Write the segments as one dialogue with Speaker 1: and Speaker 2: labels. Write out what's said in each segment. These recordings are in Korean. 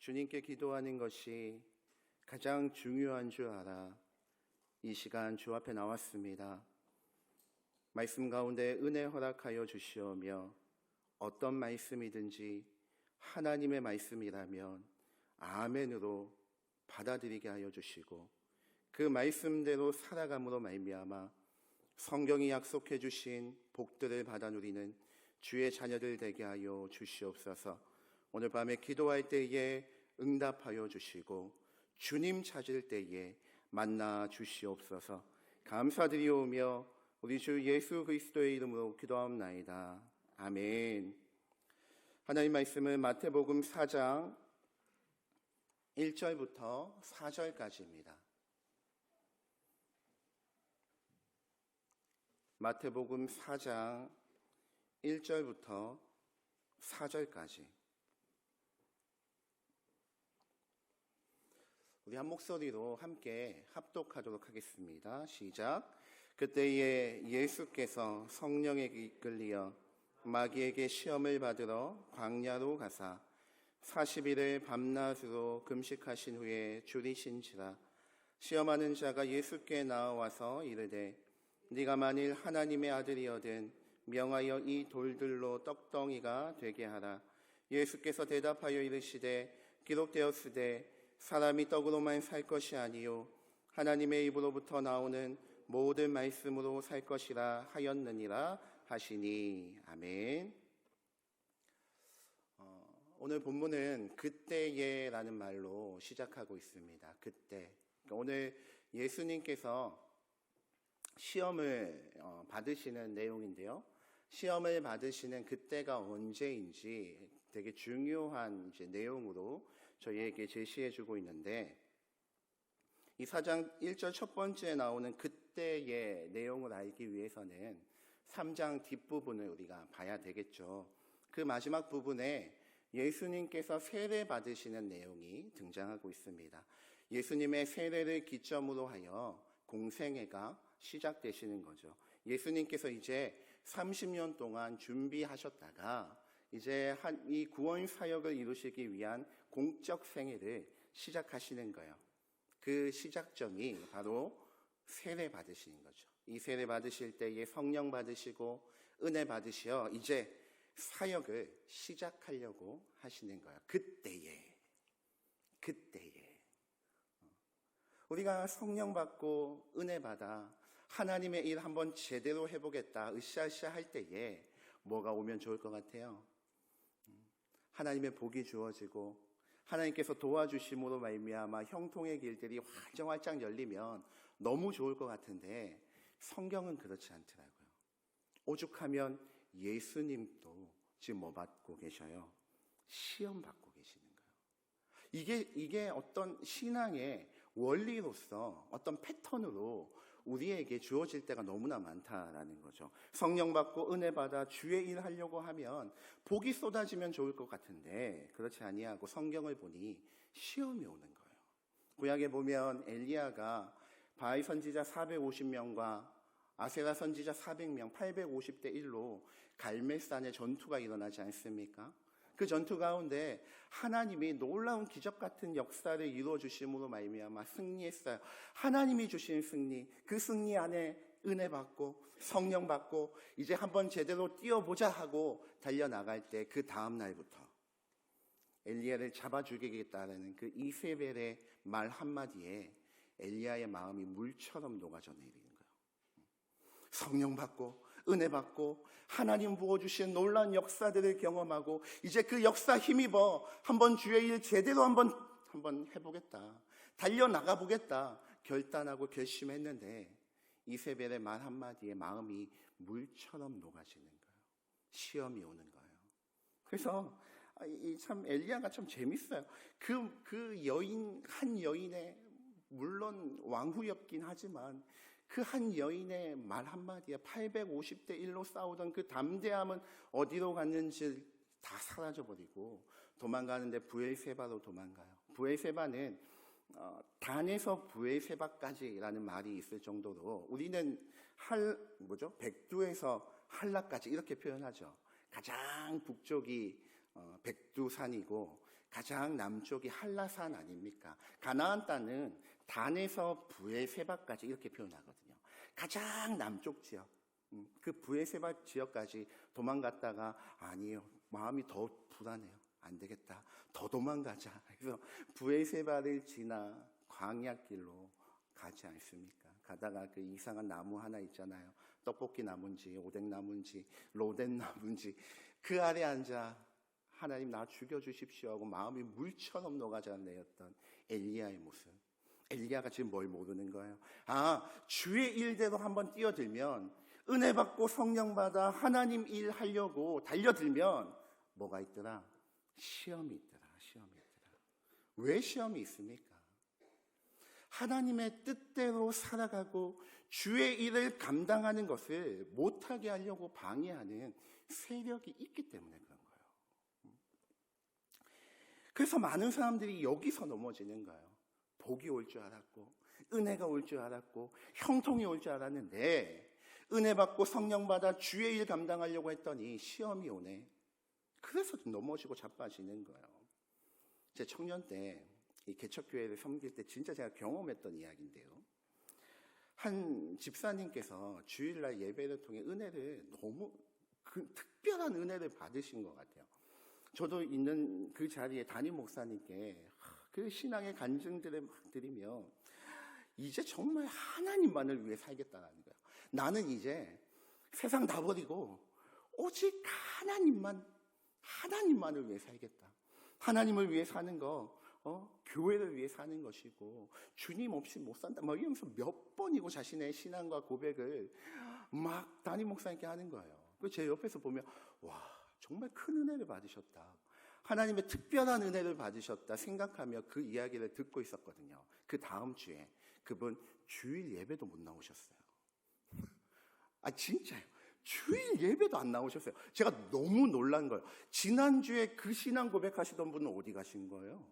Speaker 1: 주님께 기도하는 것이 가장 중요한 줄 알아 이 시간 주 앞에 나왔습니다. 말씀 가운데 은혜 허락하여 주시오며 어떤 말씀이든지 하나님의 말씀이라면 아멘으로 받아들이게 하여 주시고 그 말씀대로 살아감으로 말미암아 성경이 약속해 주신 복들을 받아 누리는 주의 자녀들 되게 하여 주시옵소서. 오늘 밤에 기도할 때에 응답하여 주시고 주님 찾을 때에 만나 주시옵소서. 감사드리오며 우리 주 예수 그리스도의 이름으로 기도하옵나이다. 아멘. 하나님 말씀은 마태복음 4장 1절부터 4절까지입니다. 마태복음 4장 1절부터 4절까지 우리 한 목소리로 함께 합독하도록 하겠습니다. 시작. 그때에 예수께서 성령에 이끌리어 마귀에게 시험을 받으러 광야로 가사 40일을 밤낮으로 금식하신 후에 줄이신지라. 시험하는 자가 예수께 나와서 이르되 네가 만일 하나님의 아들이거든 명하여 이 돌들로 떡덩이가 되게 하라. 예수께서 대답하여 이르시되 기록되었으되 사람이 떡으로만 살 것이 아니요 하나님의 입으로부터 나오는 모든 말씀으로 살 것이라 하였느니라 하시니. 아멘. 오늘 본문은 그때에라는 말로 시작하고 있습니다. 그때. 오늘 예수님께서 시험을 받으시는 내용인데요. 시험을 받으시는 그때가 언제인지 되게 중요한 내용으로 저희에게 제시해주고 있는데, 이 4장 1절 첫 번째에 나오는 그때의 내용을 알기 위해서는 3장 뒷부분을 우리가 봐야 되겠죠. 그 마지막 부분에 예수님께서 세례 받으시는 내용이 등장하고 있습니다. 예수님의 세례를 기점으로 하여 공생애가 시작되시는 거죠. 예수님께서 이제 30년 동안 준비하셨다가 이제 이 구원 사역을 이루시기 위한 공적 생애를 시작하시는 거예요. 그 시작점이 바로 세례 받으시는 거죠. 이 세례 받으실 때에 성령 받으시고 은혜 받으시어 이제 사역을 시작하려고 하시는 거예요. 그때에 우리가 성령 받고 은혜 받아 하나님의 일 한번 제대로 해보겠다 으쌰으쌰 할 때에 뭐가 오면 좋을 것 같아요? 하나님의 복이 주어지고 하나님께서 도와주심으로 말미암아 형통의 길들이 활짝활짝 열리면 너무 좋을 것 같은데 성경은 그렇지 않더라고요. 오죽하면 예수님도 지금 뭐 받고 계셔요? 시험 받고 계시는 거예요. 이게 어떤 신앙의 원리로서 어떤 패턴으로 우리에게 주어질 때가 너무나 많다라는 거죠. 성령 받고 은혜 받아 주의 일 하려고 하면 복이 쏟아지면 좋을 것 같은데 그렇지 아니하고 성경을 보니 시험이 오는 거예요. 구약에 보면 엘리야가 바알 선지자 450명과 아세라 선지자 400명 850대 1로 갈멜산에 전투가 일어나지 않습니까? 그 전투 가운데 하나님이 놀라운 기적 같은 역사를 이루어 주심으로 말미암아 승리했어요. 하나님이 주신 승리, 그 승리 안에 은혜 받고 성령 받고 이제 한번 제대로 뛰어보자 하고 달려나갈 때 그 다음 날부터 엘리야를 잡아 죽이겠다라는 그 이세벨의 말 한마디에 엘리야의 마음이 물처럼 녹아져 내리는 거예요. 성령 받고 은혜 받고 하나님 부어주신 놀라운 역사들을 경험하고 이제 그 역사 힘입어 한번 주의 일 제대로 한번 해보겠다, 달려나가 보겠다 결단하고 결심했는데 이세벨의 말 한마디에 마음이 물처럼 녹아지는 거예요. 시험이 오는 거예요. 그래서 참 엘리야가 참 재밌어요. 그 여인, 한 여인의 물론 왕후였긴 하지만 그 한 여인의 말 한마디에 850대 1로 싸우던 그 담대함은 어디로 갔는지 다 사라져버리고 도망가는데 부엘세바로 도망가요. 부엘세바는 단에서 부엘세바까지라는 말이 있을 정도로 우리는 백두에서 한라까지 이렇게 표현하죠. 가장 북쪽이 백두산이고 가장 남쪽이 한라산 아닙니까? 가나안 땅은 단에서 브에세바까지 이렇게 표현하거든요. 가장 남쪽 지역, 그 브에세바 지역까지 도망갔다가 아니요, 마음이 더 불안해요. 안 되겠다. 더 도망가자. 그래서 브에세바를 지나 광야길로 가지 않습니까? 가다가 그 이상한 나무 하나 있잖아요. 떡볶이 나무인지 오뎅 나무인지 로덴 나무인지 그 아래 앉아 하나님 나 죽여주십시오 하고 마음이 물처럼 녹아내렸던 엘리야의 모습. 엘리야가 지금 뭘 모르는 거예요? 주의 일대로 한번 뛰어들면, 은혜 받고 성령 받아 하나님 일 하려고 달려들면 뭐가 있더라? 시험이 있더라. 시험이 있더라. 왜 시험이 있습니까? 하나님의 뜻대로 살아가고 주의 일을 감당하는 것을 못하게 하려고 방해하는 세력이 있기 때문에 그런 거예요. 그래서 많은 사람들이 여기서 넘어지는 거예요. 복이 올 줄 알았고 은혜가 올 줄 알았고 형통이 올 줄 알았는데 은혜 받고 성령 받아 주의 일 감당하려고 했더니 시험이 오네. 그래서 넘어지고 자빠지는 거예요. 제 청년 때 이 개척교회를 섬길 때 진짜 제가 경험했던 이야기인데요. 한 집사님께서 주일날 예배를 통해 은혜를 너무 특별한 은혜를 받으신 것 같아요. 저도 있는 그 자리에 담임 목사님께 그 신앙의 간증들을 막 드리며 이제 정말 하나님만을 위해 살겠다는 거예요. 나는 이제 세상 다 버리고 오직 하나님만을 위해 살겠다. 하나님을 위해 사는 거 교회를 위해 사는 것이고 주님 없이 못 산다. 막 이러면서 몇 번이고 자신의 신앙과 고백을 막 담임 목사님께 하는 거예요. 제 옆에서 보면 와 정말 큰 은혜를 받으셨다. 하나님의 특별한 은혜를 받으셨다 생각하며 그 이야기를 듣고 있었거든요. 그 다음 주에 그분 주일 예배도 못 나오셨어요. 진짜요. 주일 예배도 안 나오셨어요. 제가 너무 놀란 거예요. 지난주에 그 신앙 고백하시던 분은 어디 가신 거예요?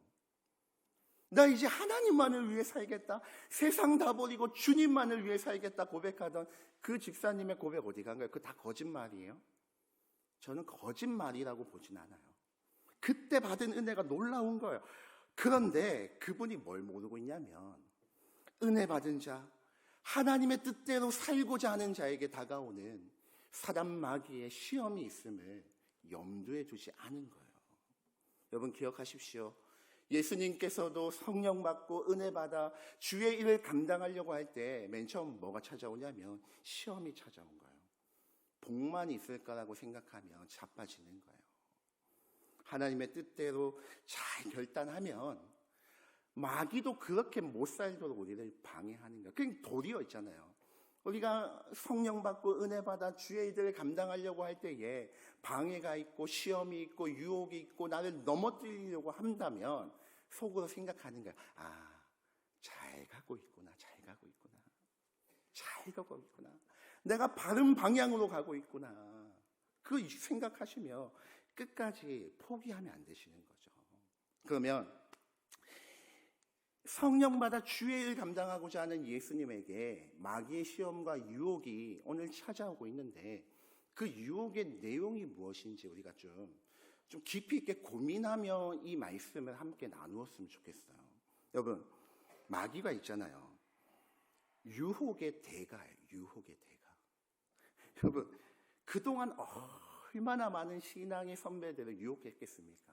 Speaker 1: 나 이제 하나님만을 위해 살겠다. 세상 다 버리고 주님만을 위해 살겠다 고백하던 그 집사님의 고백 어디 간 거예요? 그거 다 거짓말이에요? 저는 거짓말이라고 보진 않아요. 그때 받은 은혜가 놀라운 거예요. 그런데 그분이 뭘 모르고 있냐면 은혜 받은 자, 하나님의 뜻대로 살고자 하는 자에게 다가오는 사단 마귀의 시험이 있음을 염두에 두지 않은 거예요. 여러분 기억하십시오. 예수님께서도 성령 받고 은혜 받아 주의 일을 감당하려고 할 때 맨 처음 뭐가 찾아오냐면 시험이 찾아온 거예요. 복만 있을 거라고 생각하면 자빠지는 거예요. 하나님의 뜻대로 잘 결단하면 마귀도 그렇게 못 살도록 우리를 방해하는 거예요. 그게 도리어 있잖아요. 우리가 성령 받고 은혜 받아 주의 일을 감당하려고 할 때에 방해가 있고 시험이 있고 유혹이 있고 나를 넘어뜨리려고 한다면 속으로 생각하는 거야. 잘 가고 있구나. 잘 가고 있구나. 잘 가고 있구나. 내가 바른 방향으로 가고 있구나. 그 생각하시며 끝까지 포기하면 안 되시는 거죠. 그러면 성령받아 주의 일 감당하고자 하는 예수님에게 마귀의 시험과 유혹이 오늘 찾아오고 있는데 그 유혹의 내용이 무엇인지 우리가 좀 깊이 있게 고민하며 이 말씀을 함께 나누었으면 좋겠어요. 여러분, 마귀가 있잖아요. 유혹의 대가예요. 유혹의 대가. 여러분, 그동안 얼마나 많은 신앙의 선배들을 유혹했겠습니까?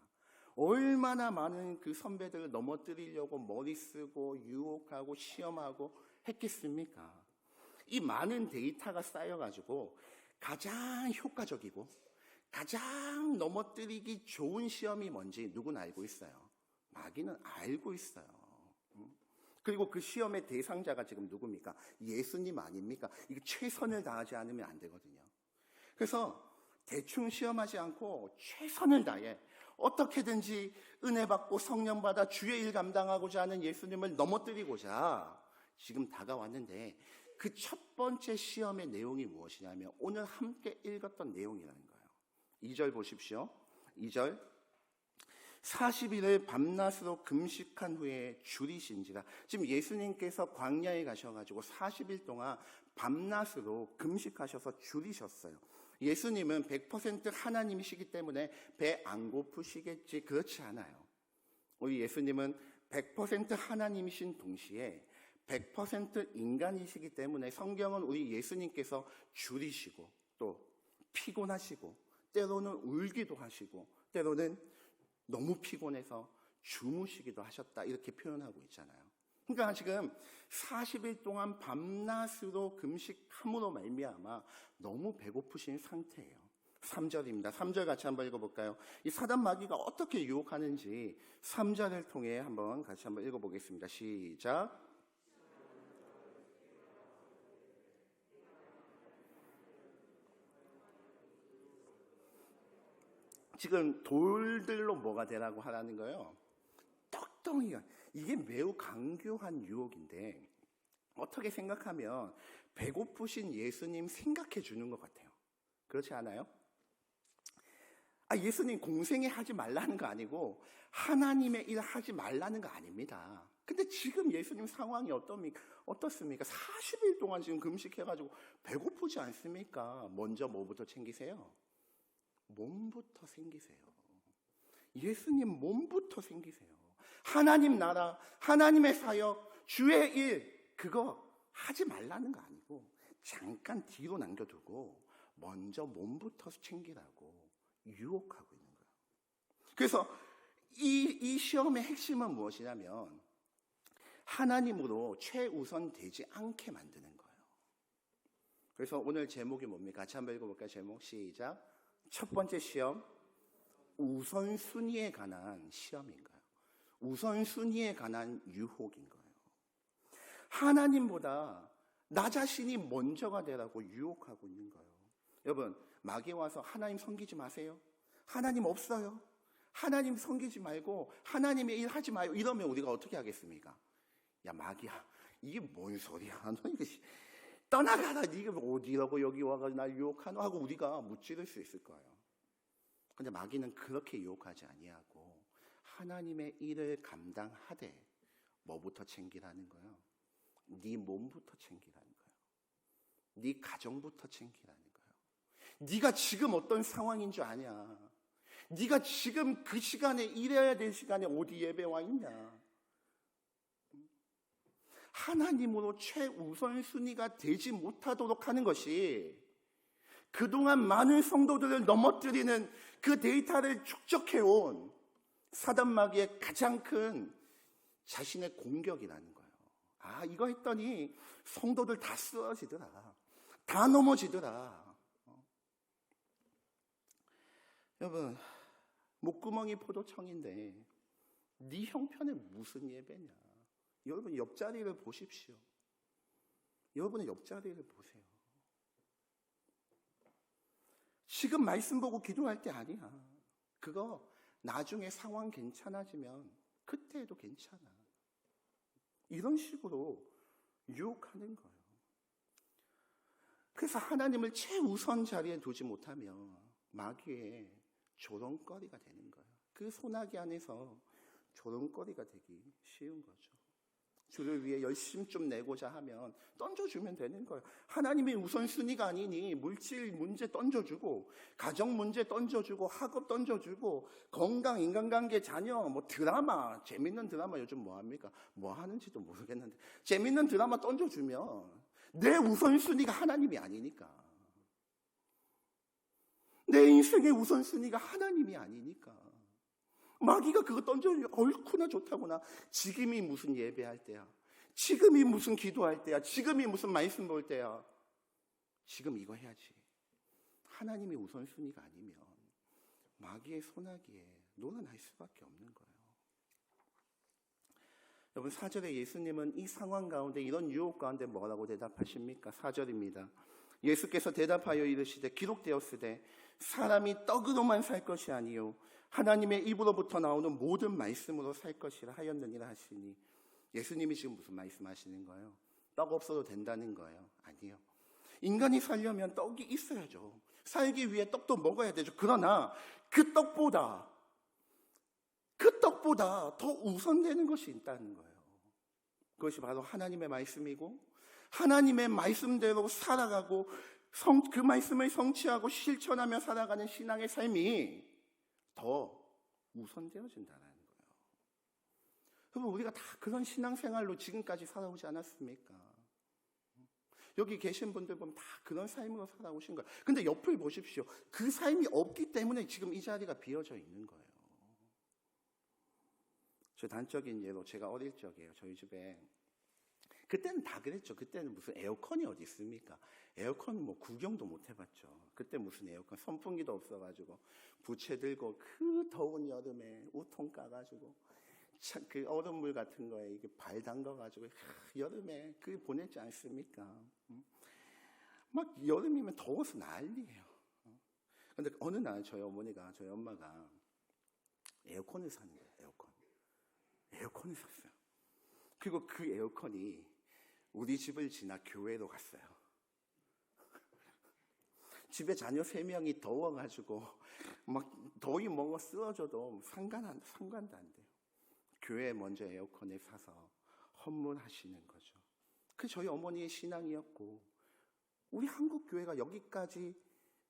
Speaker 1: 얼마나 많은 그 선배들을 넘어뜨리려고 머리 쓰고 유혹하고 시험하고 했겠습니까? 이 많은 데이터가 쌓여가지고 가장 효과적이고 가장 넘어뜨리기 좋은 시험이 뭔지 누구는 알고 있어요. 마귀는 알고 있어요. 그리고 그 시험의 대상자가 지금 누굽니까? 예수님 아닙니까? 이게 최선을 다하지 않으면 안 되거든요. 그래서 대충 시험하지 않고 최선을 다해 어떻게든지 은혜 받고 성령 받아 주의 일 감당하고자 하는 예수님을 넘어뜨리고자 지금 다가왔는데 그 첫 번째 시험의 내용이 무엇이냐면 오늘 함께 읽었던 내용이라는 거예요. 2절 보십시오. 2절 40일을 밤낮으로 금식한 후에 줄이신지라. 지금 예수님께서 광야에 가셔가지고 40일 동안 밤낮으로 금식하셔서 줄이셨어요. 예수님은 100% 하나님이시기 때문에 배 안 고프시겠지? 그렇지 않아요. 우리 예수님은 100% 하나님이신 동시에 100% 인간이시기 때문에 성경은 우리 예수님께서 줄이시고 또 피곤하시고 때로는 울기도 하시고 때로는 너무 피곤해서 주무시기도 하셨다 이렇게 표현하고 있잖아요. 그러니까 지금 40일 동안 밤낮으로 금식함으로 말미암아 너무 배고프신 상태예요. 3절입니다. 3절 같이 한번 읽어볼까요? 이 사단 마귀가 어떻게 유혹하는지 3절을 통해 한번 같이 한번 읽어보겠습니다. 시작. 지금 돌들로 뭐가 되라고 하라는 거예요? 떡덩이가. 이게 매우 강교한 유혹인데 어떻게 생각하면 배고프신 예수님 생각해 주는 것 같아요. 그렇지 않아요? 예수님 공생애 하지 말라는 거 아니고 하나님의 일 하지 말라는 거 아닙니다. 근데 지금 예수님 상황이 어떻습니까? 40일 동안 지금 금식해가지고 배고프지 않습니까? 먼저 뭐부터 챙기세요? 몸부터 챙기세요. 예수님 몸부터 챙기세요. 하나님 나라, 하나님의 사역, 주의 일 그거 하지 말라는 거 아니고 잠깐 뒤로 남겨두고 먼저 몸부터 챙기라고 유혹하고 있는 거예요. 그래서 이 시험의 핵심은 무엇이냐면 하나님으로 최우선 되지 않게 만드는 거예요. 그래서 오늘 제목이 뭡니까? 같이 한번 읽어볼까요? 제목 시작. 첫 번째 시험, 우선순위에 관한 시험인 거예요. 우선순위에 관한 유혹인 거예요. 하나님보다 나 자신이 먼저가 되라고 유혹하고 있는 거예요. 여러분, 마귀 와서 하나님 섬기지 마세요. 하나님 없어요. 하나님 섬기지 말고 하나님의 일 하지 마요. 이러면 우리가 어떻게 하겠습니까? 야, 마귀야, 이게 뭔 소리야? 너 이거 떠나가라. 네가 어디라고 여기 와가지고 날 유혹하노? 하고 우리가 무찌를 수 있을 거예요. 근데 마귀는 그렇게 유혹하지 아니하고 하나님의 일을 감당하되 뭐부터 챙기라는 거예요? 네 몸부터 챙기라는 거예요. 네 가정부터 챙기라는 거예요. 네가 지금 어떤 상황인 줄 아냐? 네가 지금 그 시간에 일해야 될 시간에 어디 예배 와 있냐? 하나님으로 최우선순위가 되지 못하도록 하는 것이 그동안 많은 성도들을 넘어뜨리는 그 데이터를 축적해온 사단 마귀의 가장 큰 자신의 공격이라는 거예요. 이거 했더니 성도들 다 쓰러지더라. 다 넘어지더라. 여러분, 목구멍이 포도청인데 네 형편에 무슨 예배냐? 여러분 옆자리를 보십시오. 여러분의 옆자리를 보세요. 지금 말씀 보고 기도할 때 아니야. 그거 나중에 상황 괜찮아지면 그때도 괜찮아. 이런 식으로 유혹하는 거예요. 그래서 하나님을 최우선 자리에 두지 못하면 마귀의 조롱거리가 되는 거예요. 그 소나기 안에서 조롱거리가 되기 쉬운 거죠. 주를 위해 열심 좀 내고자 하면 던져주면 되는 거예요. 하나님의 우선순위가 아니니 물질 문제 던져주고 가정 문제 던져주고 학업 던져주고 건강, 인간관계, 자녀, 드라마, 재밌는 드라마 요즘 뭐합니까? 뭐 하는지도 모르겠는데 재밌는 드라마 던져주면 내 우선순위가 하나님이 아니니까 내 인생의 우선순위가 하나님이 아니니까 마귀가 그거 던져주면 얼마나 좋다구나. 지금이 무슨 예배할 때야. 지금이 무슨 기도할 때야. 지금이 무슨 말씀 볼 때야. 지금 이거 해야지. 하나님이 우선순위가 아니면 마귀의 소나기에 놀아날 수밖에 없는 거예요. 여러분 4절에 예수님은 이 상황 가운데 이런 유혹 가운데 뭐라고 대답하십니까? 4절입니다. 예수께서 대답하여 이르시되 기록되었으되 사람이 떡으로만 살 것이 아니요 하나님의 입으로부터 나오는 모든 말씀으로 살 것이라 하였느니라 하시니 예수님이 지금 무슨 말씀하시는 거예요? 떡 없어도 된다는 거예요? 아니요. 인간이 살려면 떡이 있어야죠. 살기 위해 떡도 먹어야 되죠. 그러나 그 떡보다 더 우선되는 것이 있다는 거예요. 그것이 바로 하나님의 말씀이고 하나님의 말씀대로 살아가고 그 말씀을 성취하고 실천하며 살아가는 신앙의 삶이 더 우선되어진다는 거예요. 여러분, 우리가 다 그런 신앙생활로 지금까지 살아오지 않았습니까? 여기 계신 분들 보면 다 그런 삶으로 살아오신 거예요. 근데 옆을 보십시오. 그 삶이 없기 때문에 지금 이 자리가 비어져 있는 거예요. 저 단적인 예로 제가 어릴 적이에요. 저희 집에 그때는 다 그랬죠. 그때는 무슨 에어컨이 어디 있습니까? 에어컨 뭐 구경도 못 해봤죠. 그때 무슨 에어컨, 선풍기도 없어가지고 부채 들고 그 더운 여름에 우통 까가지고 참 그 얼음물 같은 거에 이게 발 담가가지고 여름에 그 보냈지 않습니까? 막 여름이면 더워서 난리예요. 근데 어느 날 저희 어머니가, 저희 엄마가 에어컨을 사는 거예요. 에어컨을 샀어요. 그리고 그 에어컨이 우리 집을 지나 교회로 갔어요. 집에 자녀 3명이 더워가지고 막 더위 먹어 쓰러져도 상관도 안 돼요. 교회에 먼저 에어컨을 사서 헌문하시는 거죠. 그 저희 어머니의 신앙이었고, 우리 한국 교회가 여기까지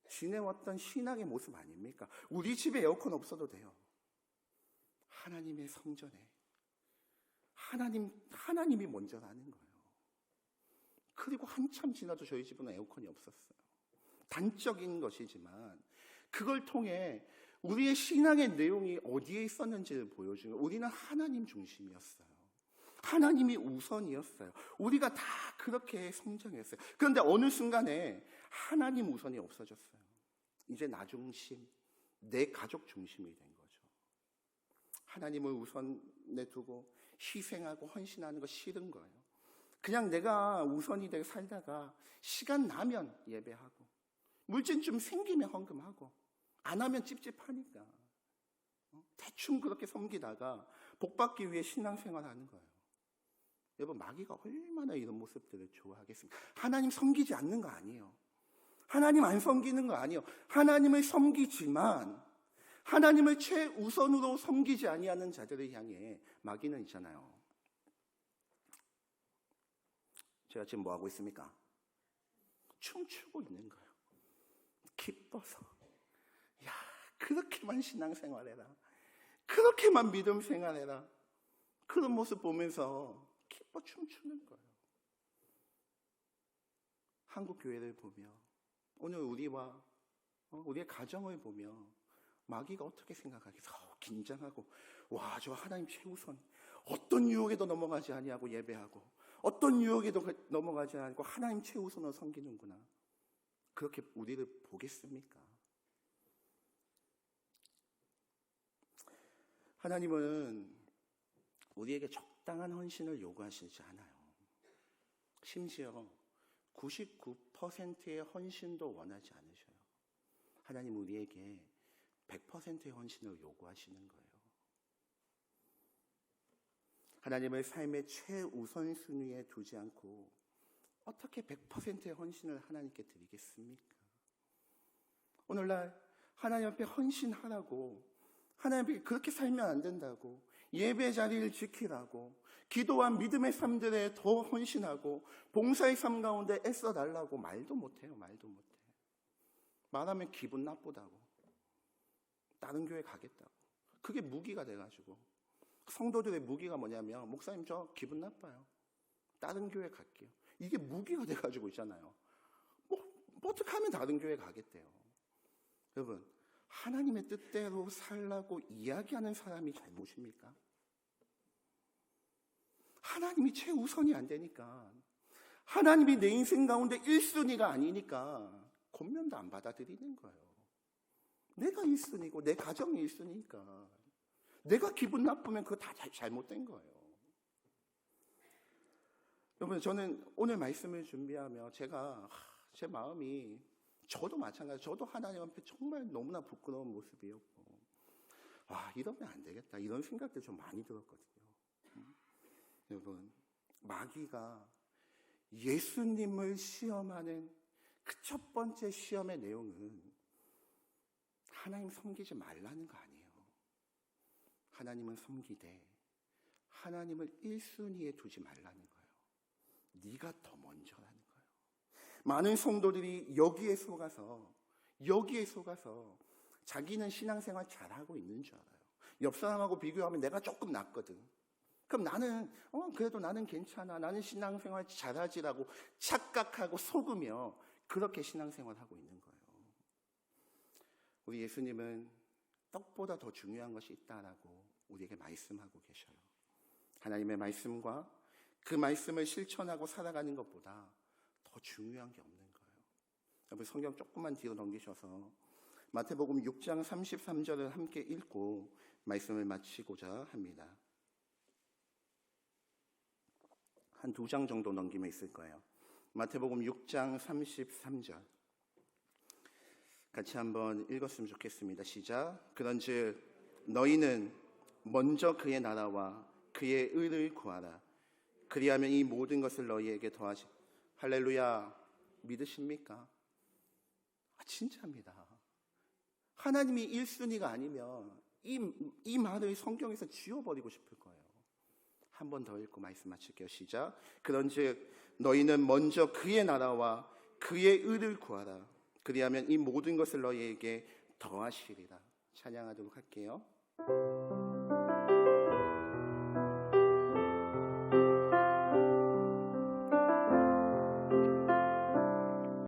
Speaker 1: 지내왔던 신앙의 모습 아닙니까? 우리 집에 에어컨 없어도 돼요. 하나님의 성전에 하나님이 먼저라는 거예요. 그리고 한참 지나도 저희 집은 에어컨이 없었어요. 단적인 것이지만 그걸 통해 우리의 신앙의 내용이 어디에 있었는지를 보여주는, 우리는 하나님 중심이었어요. 하나님이 우선이었어요. 우리가 다 그렇게 성장했어요. 그런데 어느 순간에 하나님 우선이 없어졌어요. 이제 나 중심, 내 가족 중심이 된 거죠. 하나님을 우선에 두고 희생하고 헌신하는 거 싫은 거예요. 그냥 내가 우선이 되게 살다가 시간 나면 예배하고 물질 좀 생기면 헌금하고 안 하면 찝찝하니까 대충 그렇게 섬기다가 복받기 위해 신앙생활하는 거예요. 여러분, 마귀가 얼마나 이런 모습들을 좋아하겠습니까? 하나님 섬기지 않는 거 아니에요. 하나님 안 섬기는 거 아니에요. 하나님을 섬기지만 하나님을 최우선으로 섬기지 아니하는 자들을 향해 마귀는 있잖아요. 제가 지금 뭐 하고 있습니까? 춤추고 있는 거예요. 기뻐서. 야, 그렇게만 신앙생활해라. 그렇게만 믿음 생활해라. 그런 모습 보면서 기뻐 춤추는 거예요. 한국 교회를 보며, 오늘 우리와 우리의 가정을 보며 마귀가 어떻게 생각하겠어? 긴장하고, 와, 저 하나님 최우선, 어떤 유혹에도 넘어가지 아니하고 예배하고, 어떤 유혹에도 넘어가지 않고 하나님 최우선으로 섬기는구나. 그렇게 우리를 보겠습니까? 하나님은 우리에게 적당한 헌신을 요구하시지 않아요. 심지어 99%의 헌신도 원하지 않으셔요. 하나님 우리에게 100%의 헌신을 요구하시는 거예요. 하나님을 삶의 최우선순위에 두지 않고 어떻게 100%의 헌신을 하나님께 드리겠습니까? 오늘날 하나님 앞에 헌신하라고, 하나님 앞에 그렇게 살면 안 된다고, 예배 자리를 지키라고, 기도와 믿음의 삶들에 더 헌신하고 봉사의 삶 가운데 애써달라고 말도 못해요. 말도 못해. 말하면 기분 나쁘다고, 다른 교회 가겠다고. 그게 무기가 돼가지고, 성도들의 무기가 뭐냐면, 목사님 저 기분 나빠요, 다른 교회 갈게요. 이게 무기가 돼가지고 있잖아요. 뭐 어떻게 하면 다른 교회 가겠대요. 여러분, 하나님의 뜻대로 살라고 이야기하는 사람이 잘못입니까? 하나님이 최우선이 안 되니까, 하나님이 내 인생 가운데 1순위가 아니니까 권면도 안 받아들이는 거예요. 내가 1순위고 내 가정이 1순위니까 내가 기분 나쁘면 그거 다 잘못된 거예요. 여러분, 저는 오늘 말씀을 준비하며 제 마음이, 저도 마찬가지, 저도 하나님 앞에 정말 너무나 부끄러운 모습이었고, 이러면 안 되겠다, 이런 생각들 좀 많이 들었거든요. 여러분, 마귀가 예수님을 시험하는 그 첫 번째 시험의 내용은 하나님 섬기지 말라는 거 아니에요. 하나님은 섬기되 하나님을 1순위에 두지 말라는 거예요. 네가 더 먼저라는 거예요. 많은 성도들이 여기에 속아서 자기는 신앙생활 잘하고 있는 줄 알아요. 옆 사람하고 비교하면 내가 조금 낫거든. 그럼 나는 그래도 나는 괜찮아, 나는 신앙생활 잘하지라고 착각하고 속으며 그렇게 신앙생활하고 있는 거예요. 우리 예수님은 떡보다 더 중요한 것이 있다라고 우리에게 말씀하고 계셔요. 하나님의 말씀과 그 말씀을 실천하고 살아가는 것보다 더 중요한 게 없는 거예요. 여러분 성경 조금만 뒤로 넘기셔서 마태복음 6장 33절을 함께 읽고 말씀을 마치고자 합니다. 한 2장 정도 넘기면 있을 거예요. 마태복음 6장 33절 같이 한번 읽었으면 좋겠습니다. 시작. 그런즉 너희는 먼저 그의 나라와 그의 의를 구하라. 그리하면 이 모든 것을 너희에게 더하시. 할렐루야. 믿으십니까? 진짜입니다. 하나님이 1순위가 아니면 이 말을 성경에서 지워버리고 싶을 거예요. 한 번 더 읽고 말씀 마칠게요. 시작. 그런즉 너희는 먼저 그의 나라와 그의 의를 구하라. 그리하면 이 모든 것을 너희에게 더하시리라. 찬양하도록 할게요.